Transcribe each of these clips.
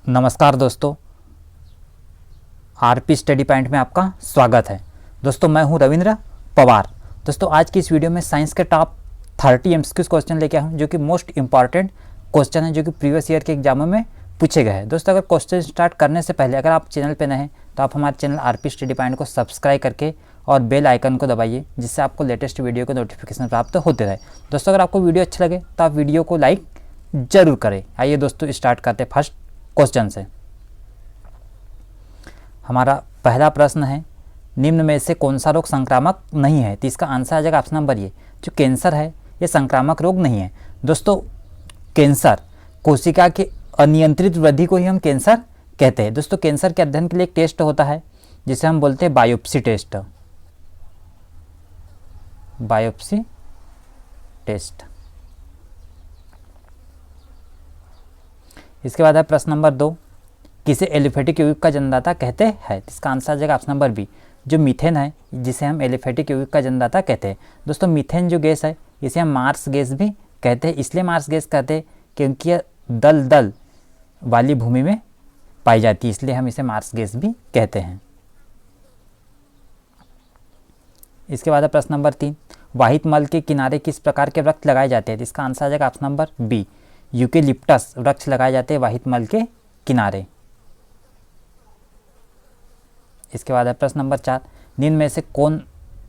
नमस्कार दोस्तों, RP study point में आपका स्वागत है। दोस्तों मैं हूं रविंद्र पवार। दोस्तों आज की इस वीडियो में साइंस के टॉप 30 एमसीक्यूज क्वेश्चन लेके आया हूं जो कि मोस्ट इंपॉर्टेंट क्वेश्चन है जो कि प्रीवियस ईयर के एग्जामों में पूछे गए हैं। दोस्तों अगर क्वेश्चन स्टार्ट करने से पहले अगर आप चैनल पर नए हैं तो आप हमारे चैनल आरपी स्टडी पॉइंट को सब्सक्राइब करके और बेल आइकन को दबाइए जिससे आपको लेटेस्ट वीडियो के नोटिफिकेशन प्राप्त होते रहे। दोस्तों अगर आपको वीडियो अच्छा लगे तो आप वीडियो को लाइक जरूर करें। आइए दोस्तों स्टार्ट करते हैं फर्स्ट क्वेश्चन से। हमारा पहला प्रश्न है, निम्न में से कौन सा रोग संक्रामक नहीं है? तो इसका आंसर आ जाएगा ऑप्शन नंबर ए, जो कैंसर है ये संक्रामक रोग नहीं है। दोस्तों कैंसर कोशिका के अनियंत्रित वृद्धि को ही हम कैंसर कहते हैं। दोस्तों कैंसर के अध्ययन के लिए एक टेस्ट होता है जिसे हम बोलते हैं बायोप्सी टेस्ट। Biopsy test. इसके बाद है प्रश्न नंबर 2, किसे एलिफेटिक यौगिक का जन्मदाता कहते हैं? इसका आंसर आ जाएगा ऑप्शन नंबर बी, जो मीथेन है जिसे हम एलिफेटिक यौगिक का जन्मदाता कहते हैं। दोस्तों मीथेन जो गैस है इसे हम मार्स गैस भी कहते हैं। इसलिए मार्स गैस कहते हैं क्योंकि यह दलदल वाली भूमि में पाई जाती है, इसलिए हम इसे मार्स गैस भी कहते हैं। इसके बाद है प्रश्न नंबर 3, वाहित मल के किनारे किस प्रकार के वृक्ष लगाए जाते हैं? इसका आंसर आ जाएगा ऑप्शन नंबर बी, यूकेलिप्टस वृक्ष लगाए जाते हैं वाहित मल के किनारे। इसके बाद है प्रश्न नंबर 4, निम्न में से कौन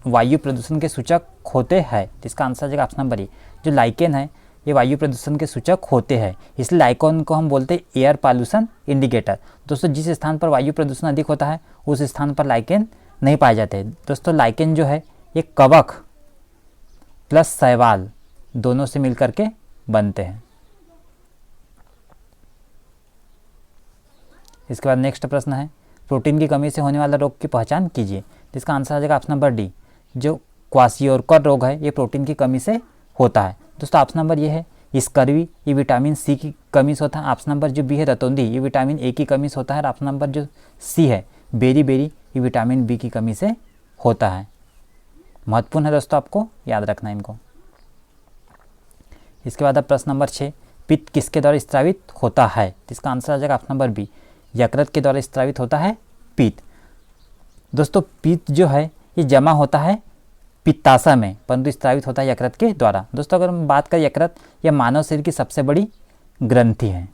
वायु प्रदूषण के सूचक होते हैं? इसका आंसर आ जाएगा ऑप्शन नंबर ए, जो लाइकेन है ये वायु प्रदूषण के सूचक होते हैं। इसलिए लाइकेन को हम बोलते हैं एयर पॉल्यूशन इंडिकेटर। दोस्तों जिस स्थान पर वायु प्रदूषण अधिक होता है उस स्थान पर लाइकेन नहीं पाए जाते। दोस्तों लाइकेन जो है ये कवक प्लस शैवाल दोनों से मिलकर के बनते हैं। इसके बाद नेक्स्ट प्रश्न है, प्रोटीन की कमी से होने वाला रोग की पहचान कीजिए। जिसका आंसर आ जाएगा ऑप्शन नंबर डी, जो क्वाशियोरकर रोग है ये प्रोटीन की कमी से होता है। दोस्तों ऑप्शन नंबर ये है स्कर्वी, ये विटामिन सी की कमी से होता है। ऑप्शन नंबर जो बी है रतौंधी, ये विटामिन ए की कमी से होता है। और ऑप्शन नंबर जो सी है बेरी, ये विटामिन बी की कमी से होता है। महत्वपूर्ण है दोस्तों, आपको याद रखना है इनको। इसके बाद अब प्रश्न नंबर 6, पित्त किसके द्वारा स्त्रावित होता है? इसका आंसर आ जाएगा ऑप्शन नंबर बी, यकृत के द्वारा स्त्रावित होता है पित्त। दोस्तों पित्त जो है ये जमा होता है पित्ताशय में, परंतु स्त्रावित होता है यकृत के द्वारा। दोस्तों अगर हम बात करें यकृत, यह मानव शरीर की सबसे बड़ी ग्रंथि है।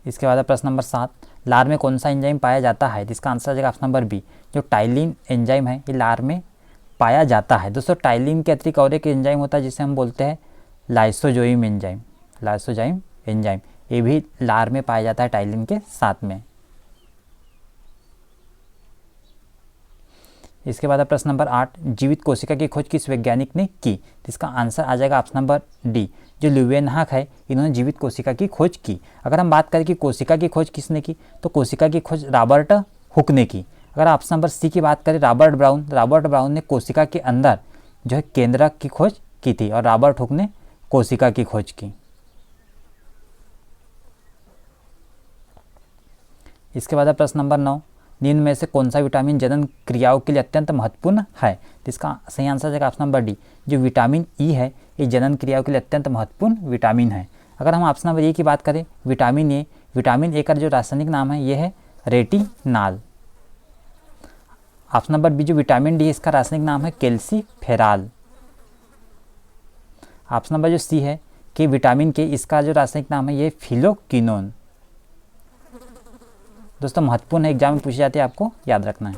इसके बाद प्रश्न नंबर 7, लार में कौन सा एंजाइम पाया जाता है? इसका आंसर आ जाएगा ऑप्शन नंबर बी, जो टाइलिन एंजाइम है ये लार में पाया जाता है। दोस्तों टाइलिन के अतिरिक्त और एक एंजाइम होता है जिसे हम बोलते हैं लाइसोजाइम एंजाइम। लाइसोजाइम एंजाइम ये भी लार में पाया जाता है टाइलिन के साथ में। इसके बाद प्रश्न नंबर 8, जीवित कोशिका की खोज किस वैज्ञानिक ने की? इसका आंसर आ जाएगा ऑप्शन नंबर डी, जो ल्यूवेनहाक है इन्होंने जीवित कोशिका की खोज की। अगर हम बात करें कि कोशिका की खोज किसने की, तो कोशिका की खोज रॉबर्ट हुक ने की। अगर ऑप्शन नंबर सी की बात करें रॉबर्ट ब्राउन ने कोशिका के अंदर जो है केंद्रक की खोज की थी और रॉबर्ट हुक ने कोशिका की खोज की। इसके बाद प्रश्न नंबर 9, निम्न में से कौन सा विटामिन जनन क्रियाओं के लिए अत्यंत महत्वपूर्ण है? इसका सही आंसर है ऑप्शन नंबर डी, जो विटामिन ई है ये जनन क्रियाओं के लिए अत्यंत महत्वपूर्ण विटामिन है। अगर हम ऑप्शन नंबर ए की बात करें विटामिन ए का जो रासायनिक नाम है ये है रेटिनाल। ऑप्शन नंबर बी जो विटामिन डी इसका रासायनिक नाम है कैल्सीफेराल। ऑप्शन नंबर जो सी है कि विटामिन के इसका जो रासायनिक नाम है ये फिलोक्विनोन। दोस्तों महत्वपूर्ण एग्जाम में पूछी जाती है, आपको याद रखना है।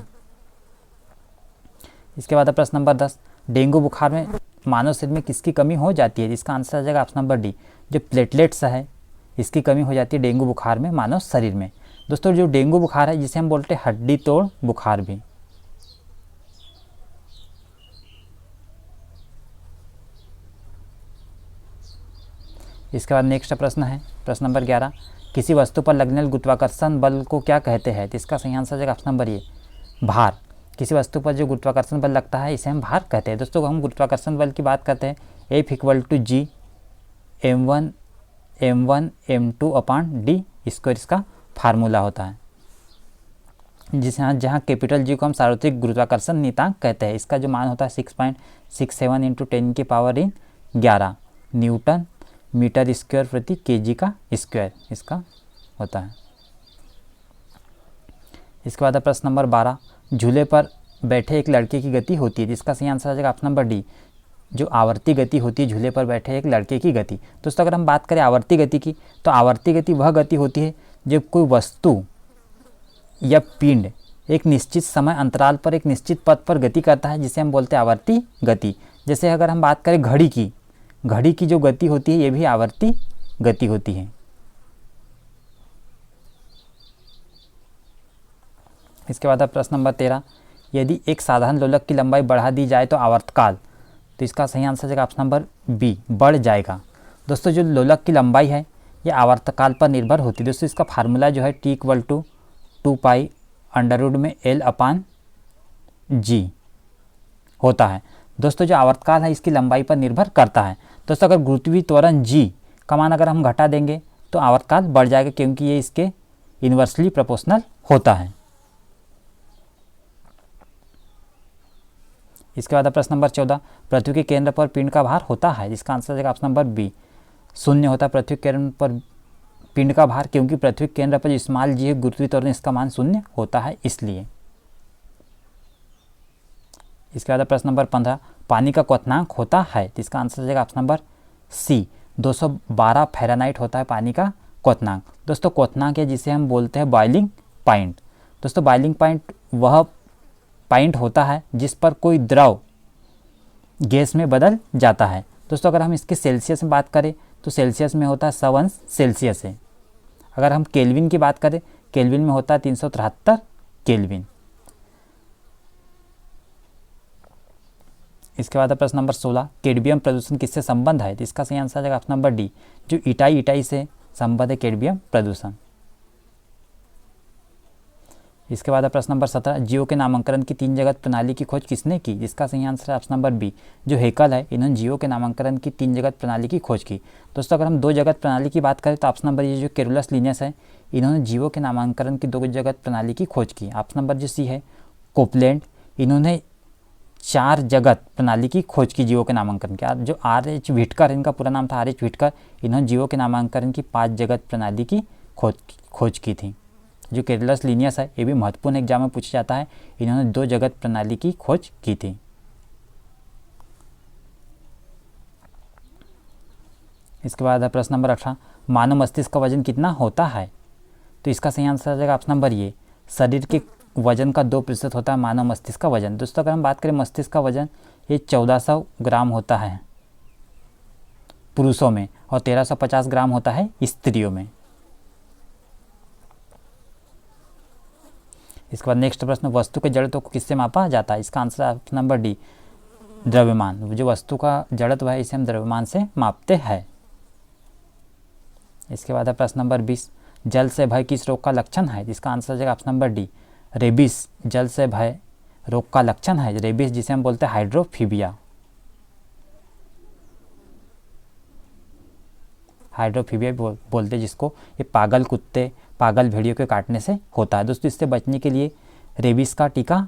इसके बाद प्रश्न नंबर 10, डेंगू बुखार में मानव शरीर में किसकी कमी हो जाती है? इसका आंसर आ जाएगा ऑप्शन नंबर डी, जो प्लेटलेट्स है इसकी कमी हो जाती है डेंगू बुखार में मानव शरीर में। दोस्तों जो डेंगू बुखार है जिसे हम बोलते हैं हड्डी तोड़ बुखार भी। इसके बाद नेक्स्ट प्रश्न है प्रश्न नंबर 11, किसी वस्तु पर लगने वाले गुरुत्वाकर्षण बल को क्या कहते हैं? तो इसका सही आंसर है ऑप्शन नंबर ए, भार। किसी वस्तु पर जो गुरुत्वाकर्षण बल लगता है इसे हम भार कहते हैं। दोस्तों हम गुरुत्वाकर्षण बल की बात करते हैं F = G m1 m2/d square इसका फार्मूला होता है, जहाँ कैपिटल G को हम सार्वत्रिक गुरुत्वाकर्षण नियतांक कहते हैं। इसका जो मान होता है 6.67 × 10⁻11 न्यूटन मीटर स्क्वायर प्रति केजी का स्क्वायर इसका होता है। इसके बाद प्रश्न नंबर 12, झूले पर बैठे एक लड़के की गति होती है, जिसका सही आंसर आ जाएगा ऑप्शन नंबर डी, जो आवर्ती गति होती है झूले पर बैठे एक लड़के की गति। दोस्तों अगर हम बात करें आवर्ती गति की, तो आवर्ती गति वह गति होती है जब कोई वस्तु या पिंड एक निश्चित समय अंतराल पर एक निश्चित पथ पर गति करता है, जिसे हम बोलते हैं आवर्ती गति। जैसे अगर हम बात करें घड़ी की जो गति होती है ये भी आवर्ती गति होती है। इसके बाद प्रश्न नंबर 13, यदि एक साधारण लोलक की लंबाई बढ़ा दी जाए तो आवर्तकाल, तो इसका सही आंसर है ऑप्शन नंबर बी, बढ़ जाएगा। दोस्तों जो लोलक की लंबाई है ये आवर्तकाल पर निर्भर होती है। दोस्तों इसका फार्मूला जो है T=2π√L/G होता है। दोस्तों जो आवर्तकाल है इसकी लंबाई पर निर्भर करता है। दोस्तों अगर गुरुत्वीय त्वरण G का मान अगर हम घटा देंगे तो आवर्तकाल बढ़ जाएगा, क्योंकि ये इसके इन्वर्सली प्रोपोर्शनल होता है। इसके बाद प्रश्न नंबर 14, पृथ्वी के केंद्र पर पिंड का भार होता है, जिसका आंसर है ऑप्शन नंबर बी, शून्य होता है पृथ्वी के केंद्र पर पिंड का भार, क्योंकि पृथ्वी के केंद्र पर जो स्मॉल जी है गुरुत्वीय त्वरण इसका मान शून्य होता है इसलिए। इसके बाद प्रश्न नंबर 15, पानी का क्वथनांक होता है, जिसका आंसर है ऑप्शन नंबर सी, 212 फ़ारेनहाइट होता है पानी का क्वथनांक। दोस्तों क्वथनांक है जिसे हम बोलते हैं बॉइलिंग पॉइंट। दोस्तों बॉइलिंग पॉइंट वह पॉइंट होता है जिस पर कोई द्रव गैस में बदल जाता है। दोस्तों अगर हम इसके सेल्सियस में बात करें तो सेल्सियस में होता है 100 अंश सेल्सियस है। अगर हम केल्विन की बात करें, केल्विन में होता है 373 केल्विन। इसके बाद प्रश्न नंबर 16, कैडमियम प्रदूषण किससे संबंध है, इसका सही आंसर है ऑप्शन नंबर डी, जो इटाई से संबंध है कैडमियम प्रदूषण। इसके बाद प्रश्न नंबर 17, जियो के नामांकन की 3 जगत प्रणाली की खोज किसने की, जिसका सही आंसर है ऑप्शन नंबर बी, जो हेकल है इन्होंने जियो के नामांकन की 3 जगत प्रणाली की खोज की। दोस्तों अगर हम 2 जगत प्रणाली की बात करें तो ऑप्शन नंबर ये जो कैरोलस लिनियस है इन्होंने जियो के नामांकन की 2 जगत प्रणाली की खोज की। ऑप्शन नंबर जो सी है कोपलैंड, इन्होंने 4 जगत प्रणाली की खोज की जियो के नामांकन के। जो R.H. व्हिटकर, इनका पूरा नाम था R.H. व्हिटकर, इन्होंने जियो के नामांकन की 5 जगत प्रणाली की खोज की थी। जो कैरोलस लिनियस है ये भी महत्वपूर्ण एग्जाम में पूछा जाता है, इन्होंने 2 जगत प्रणाली की खोज की थी। इसके बाद है प्रश्न नंबर 18, मानव मस्तिष्क का वजन कितना होता है, तो इसका सही आंसर आ जाएगा ऑप्शन नंबर ये, शरीर के वजन का 2% होता है मानव मस्तिष्क का वजन। दोस्तों अगर हम बात करें मस्तिष्क का वजन ये 1400 ग्राम होता है पुरुषों में और 1350 ग्राम होता है स्त्रियों में। इसके बाद नेक्स्ट प्रश्न, वस्तु के जड़त्व को किससे मापा जाता है, इसका आंसर ऑप्शन नंबर डी, द्रव्यमान। जो वस्तु का जड़त्व है इसे हम द्रव्यमान से मापते हैं। इसके बाद प्रश्न नंबर 20, जल से भय किस रोग का लक्षण है, जिसका आंसर है ऑप्शन नंबर डी, रेबीज जल से भय रोग का लक्षण है। रेबीज जिसे हम बोलते हैं हाइड्रोफीबिया, हाइड्रोफीबिया बोलते हैं जिसको, ये पागल कुत्ते पागल भेड़ियों के काटने से होता है। दोस्तों इससे बचने के लिए रेबीज का टीका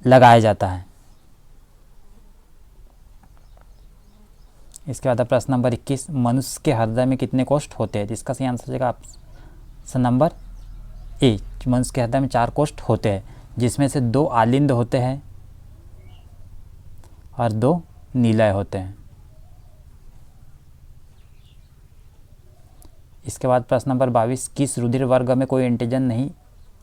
लगाया जाता है। इसके बाद प्रश्न नंबर 21, मनुष्य के हृदय में कितने कोष्ठ होते हैं, जिसका सही आंसर है ऑप्शन नंबर ए, मनुष्य के हृदय में 4 कोष्ठ होते हैं, जिसमें से 2 आलिंद होते हैं और 2 नीलय होते हैं। इसके बाद प्रश्न नंबर 22, किस रुधिर वर्ग में कोई एंटीजन नहीं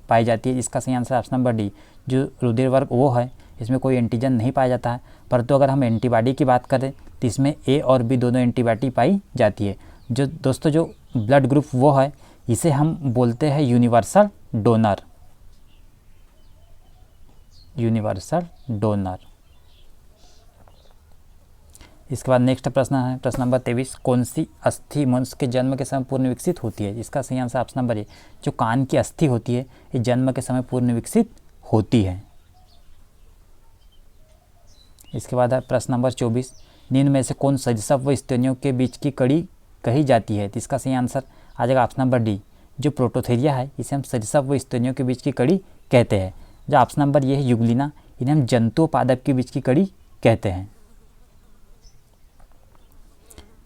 पाई जाती है, इसका सही आंसर ऑप्शन नंबर डी, जो रुधिर वर्ग वो है इसमें कोई एंटीजन नहीं पाया जाता है। परंतु अगर हम एंटीबॉडी की बात करें तो इसमें ए और बी दोनों एंटीबॉडी पाई जाती है। जो दोस्तों जो ब्लड ग्रुप वो है इसे हम बोलते हैं यूनिवर्सल डोनर, यूनिवर्सल डोनर। इसके बाद नेक्स्ट प्रश्न है प्रश्न नंबर 23, कौन सी अस्थि मनुष्य के जन्म के समय पूर्ण विकसित होती है, इसका सही आंसर ऑप्शन नंबर ए, जो कान की अस्थि होती है ये जन्म के समय पूर्ण विकसित होती है। इसके बाद है प्रश्न नंबर 24, निम्न में से कौन सरीसृप व स्तनियों के बीच की कड़ी कही जाती है, इसका सही आंसर आ जाएगा ऑप्शन नंबर डी, जो प्रोटोथेरिया है इसे हम सरीसृप व स्तनियों के बीच की कड़ी कहते हैं। जो ऑप्शन नंबर ये है युगलिना, इन्हें हम जंतु पादप के बीच की कड़ी कहते हैं।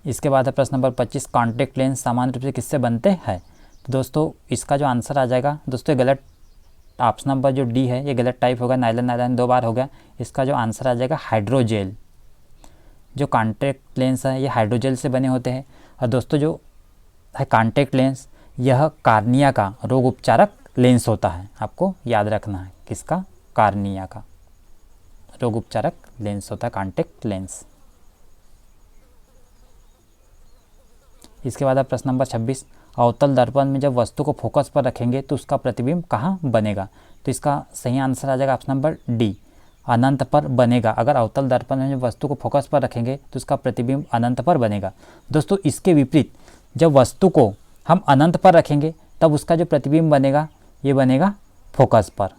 इसके बाद है प्रश्न नंबर 25, कॉन्टैक्ट लेंस सामान्य रूप से किससे बनते हैं? तो दोस्तों इसका जो आंसर आ जाएगा दोस्तों ये गलत, ऑप्शन नंबर जो डी है ये गलत टाइप होगा, नायलॉन नायलॉन 2 बार हो गया। इसका जो आंसर आ जाएगा हाइड्रोजेल। जो कॉन्टैक्ट लेंस है ये हाइड्रोजेल से बने होते हैं। और दोस्तों जो है कॉन्टैक्ट लेंस यह कार्निया का रोग उपचारक लेंस होता है, आपको याद रखना है। किसका? कार्निया का रोग उपचारक लेंस होता है कॉन्टैक्ट लेंस। इसके बाद अब प्रश्न नंबर 26, अवतल दर्पण में जब वस्तु को फोकस पर रखेंगे तो उसका प्रतिबिंब कहाँ बनेगा? तो इसका सही आंसर आ जाएगा ऑप्शन नंबर डी, अनंत पर बनेगा। अगर अवतल दर्पण में जब वस्तु को फोकस पर रखेंगे तो उसका प्रतिबिंब अनंत पर बनेगा। दोस्तों इसके विपरीत जब वस्तु को हम अनंत पर रखेंगे तब उसका जो प्रतिबिंब बनेगा ये बनेगा फोकस पर।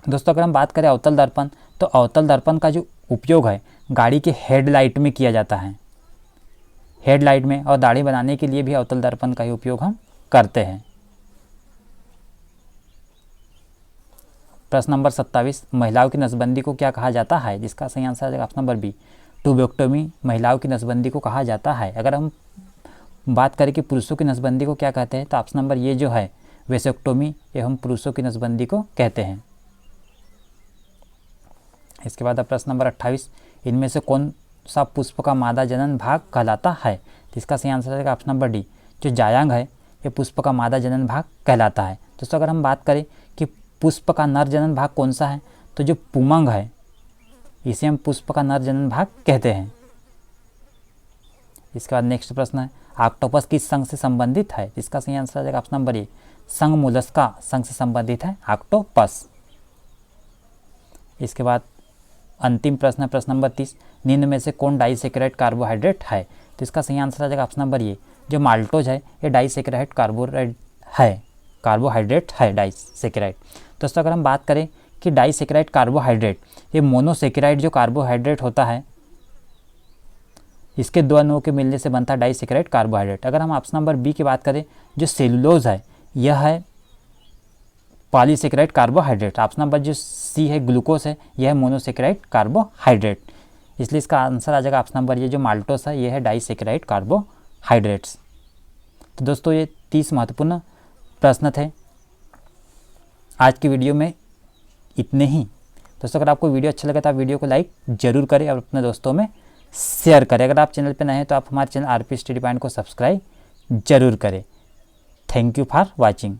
दोस्तों अगर हम बात करें अवतल दर्पण, तो अवतल दर्पण का जो उपयोग है गाड़ी के हेडलाइट में किया जाता है, हेडलाइट में, और दाढ़ी बनाने के लिए भी अवतल दर्पण का ही उपयोग हम करते हैं। प्रश्न नंबर 27, महिलाओं की नसबंदी को क्या कहा जाता है? जिसका सही आंसर आ जाएगा ऑप्शन नंबर बी, ट्यूबेक्टोमी महिलाओं की नसबंदी को कहा जाता है। अगर हम बात करें कि पुरुषों की नसबंदी को क्या कहते हैं, तो ऑप्शन नंबर ये जो है वेसेक्टोमी, ये हम पुरुषों की नसबंदी को कहते हैं। इसके बाद अब प्रश्न नंबर 28, इनमें से कौन सा पुष्प का मादा जनन भाग कहलाता है? इसका सही आंसर है ऑप्शन नंबर डी, जो जायांग है ये पुष्प का मादा जनन भाग कहलाता है। दोस्तों अगर हम बात करें कि पुष्प का नर जनन भाग कौन सा है, तो जो पुमंग है इसे हम पुष्प का नर जनन भाग कहते हैं। इसके बाद नेक्स्ट प्रश्न है, ऑक्टोपस किस संघ से संबंधित है? इसका सही आंसर आ जाएगा ऑप्शन नंबर ए, संघ मोलस्का संघ से संबंधित है ऑक्टोपस। इसके बाद अंतिम प्रश्न है प्रश्न नंबर 30, निम्न में से कौन डाइसैकेराइड कार्बोहाइड्रेट है? तो इसका सही आंसर आ जाएगा ऑप्शन नंबर ए, जो माल्टोज है ये डाइसैकेराइड कार्बोहाइड्रेट है डाइसैकेराइड। दोस्तों अगर हम बात करें कि डाइसैकेराइड कार्बोहाइड्रेट ये मोनोसैकेराइड जो कार्बोहाइड्रेट होता है इसके दो अणुओं के मिलने से बनता है डाइसैकेराइड कार्बोहाइड्रेट। अगर हम ऑप्शन नंबर बी की बात करें, जो सेलुलोज है यह है पॉलीसैकेराइड कार्बोहाइड्रेट। ऑप्शन नंबर जो सी है ग्लूकोज है यह है मोनोसैकेराइड कार्बोहाइड्रेट। इसलिए इसका आंसर आ जाएगा ऑप्शन नंबर ये, जो माल्टोस है यह है डाइसैकेराइड कार्बोहाइड्रेट्स। तो दोस्तों ये 30 महत्वपूर्ण प्रश्न थे। आज की वीडियो में इतने ही। दोस्तों अगर आपको वीडियो अच्छा लगा तो आप वीडियो को लाइक जरूर करें और अपने दोस्तों में शेयर करें। अगर आप चैनल पर नए हैं तो आप हमारे चैनल आरपी स्टडी पॉइंट को सब्सक्राइब जरूर करें। Thank you for watching.